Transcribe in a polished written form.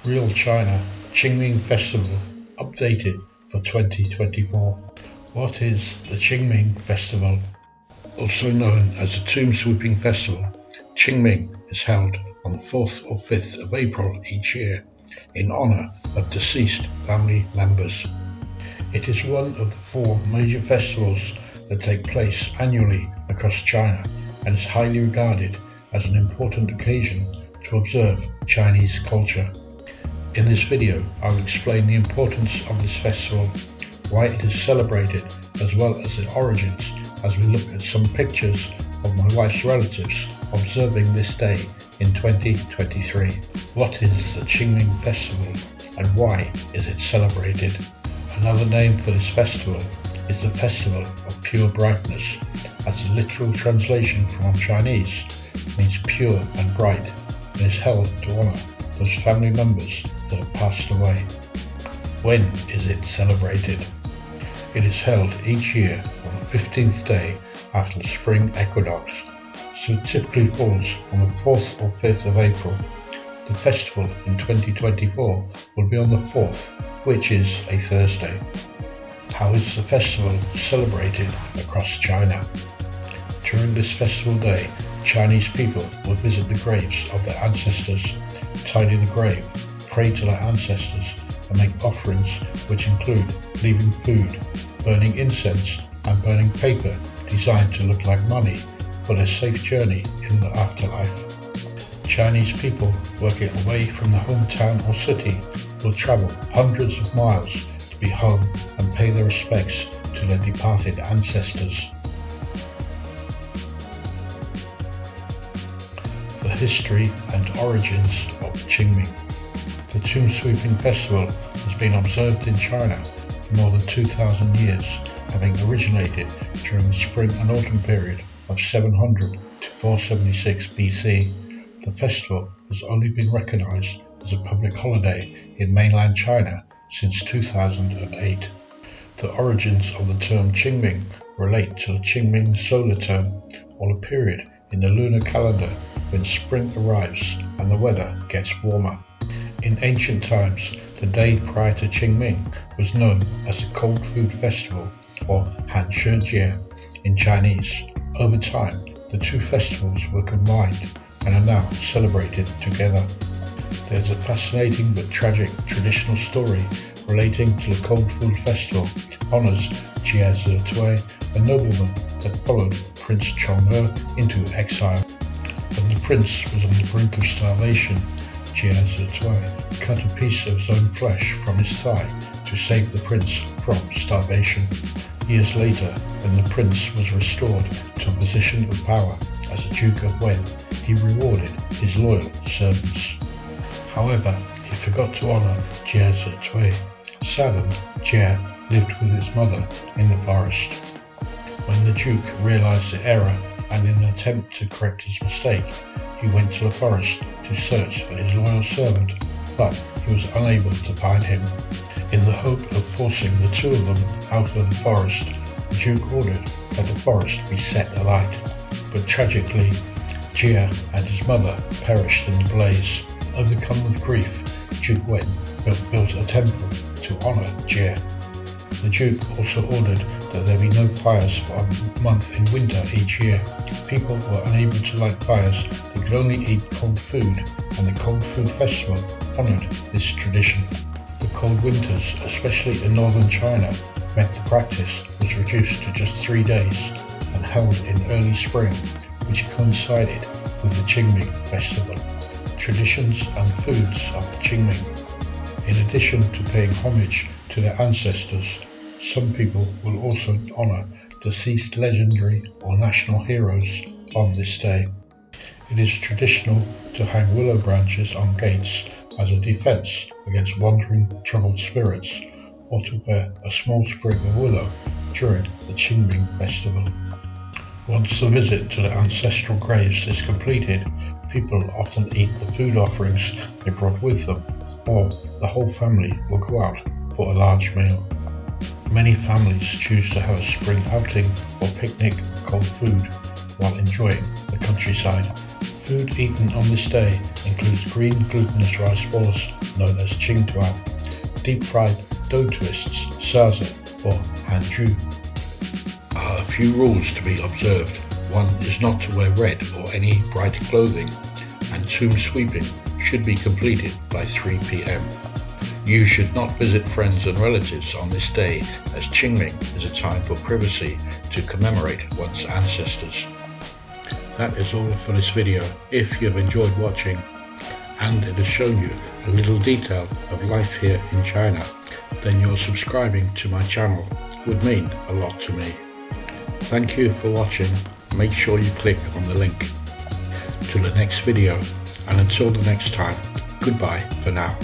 Real China Qingming Festival updated for 2024. What is the Qingming Festival? Also known as the Tomb Sweeping Festival, Qingming is held on the 4th or 5th of April each year in honor of deceased family members. It is one of the 4 major festivals that take place annually across China and is highly regarded as an important occasion to observe Chinese culture. In this video, I will explain the importance of this festival, why it is celebrated, as well as the origins, as we look at some pictures of my wife's relatives observing this day in 2023. What is the Qingming Festival and why is it celebrated? Another name for this festival is the Festival of Pure Brightness, as the literal translation from Chinese means pure and bright, and is held to honor those family members that have passed away. When is it celebrated? It is held each year on the 15th day after the spring equinox, so it typically falls on the 4th or 5th of April. The festival in 2024 will be on the 4th, which is a Thursday. How is the festival celebrated across China? During this festival day, Chinese people will visit the graves of their ancestors, tidy the grave, pray to their ancestors, and make offerings which include leaving food, burning incense, and burning paper designed to look like money for their safe journey in the afterlife. Chinese people working away from the hometown or city will travel hundreds of miles to be home and pay their respects to their departed ancestors. The history and origins of Qingming. The Tomb Sweeping Festival has been observed in China for more than 2,000 years, having originated during the spring and autumn period of 700 to 476 BC. The festival has only been recognized as a public holiday in mainland China since 2008. The origins of the term Qingming relate to the Qingming solar term, or a period in the lunar calendar when spring arrives and the weather gets warmer. In ancient times, the day prior to Qingming was known as the Cold Food Festival, or Han Shi Jie in Chinese. Over time, the two festivals were combined and are now celebrated together. There's a fascinating but tragic traditional story relating to the Cold Food Festival. Honors Jie Zitui, a nobleman that followed Prince Chong'e into exile. When the prince was on the brink of starvation, Jie Zitui cut a piece of his own flesh from his thigh to save the prince from starvation. Years later, when the prince was restored to a position of power as a Duke of Wen, he rewarded his loyal servants. However, he forgot to honor Jie Zitui. Saddened, Jie lived with his mother in the forest. When the Duke realized the error and in an attempt to correct his mistake, he went to the forest to search for his loyal servant, but he was unable to find him. In the hope of forcing the two of them out of the forest, the Duke ordered that the forest be set alight. But tragically, Jie and his mother perished in the blaze. Overcome with grief, Duke Wen built a temple to honor Jie. The Duke also ordered that there be no fires for a month in winter each year. People were unable to light fires, they could only eat cold food, and the Cold Food Festival honored this tradition. The cold winters, especially in northern China, meant the practice was reduced to just 3 days and held in early spring, which coincided with the Qingming Festival. Traditions and foods of Qingming. In addition to paying homage to their ancestors, some people will also honor deceased legendary or national heroes on this day. It is traditional to hang willow branches on gates as a defense against wandering troubled spirits, or to wear a small sprig of willow during the Qingming Festival. Once the visit to the ancestral graves is completed, people often eat the food offerings they brought with them, or the whole family will go out for a large meal. Many families choose to have a spring outing or picnic cold food while enjoying the countryside. Food eaten on this day includes green glutinous rice balls known as Qingtuan, deep-fried dough twists, sazi or hanju. A few rules to be observed. 1 is not to wear red or any bright clothing, and tomb sweeping should be completed by 3 p.m. You should not visit friends and relatives on this day, as Qingming is a time for privacy to commemorate one's ancestors. That is all for this video. If you have enjoyed watching and it has shown you a little detail of life here in China, then your subscribing to my channel would mean a lot to me. Thank you for watching. Make sure you click on the link to the next video, and until the next time, goodbye for now.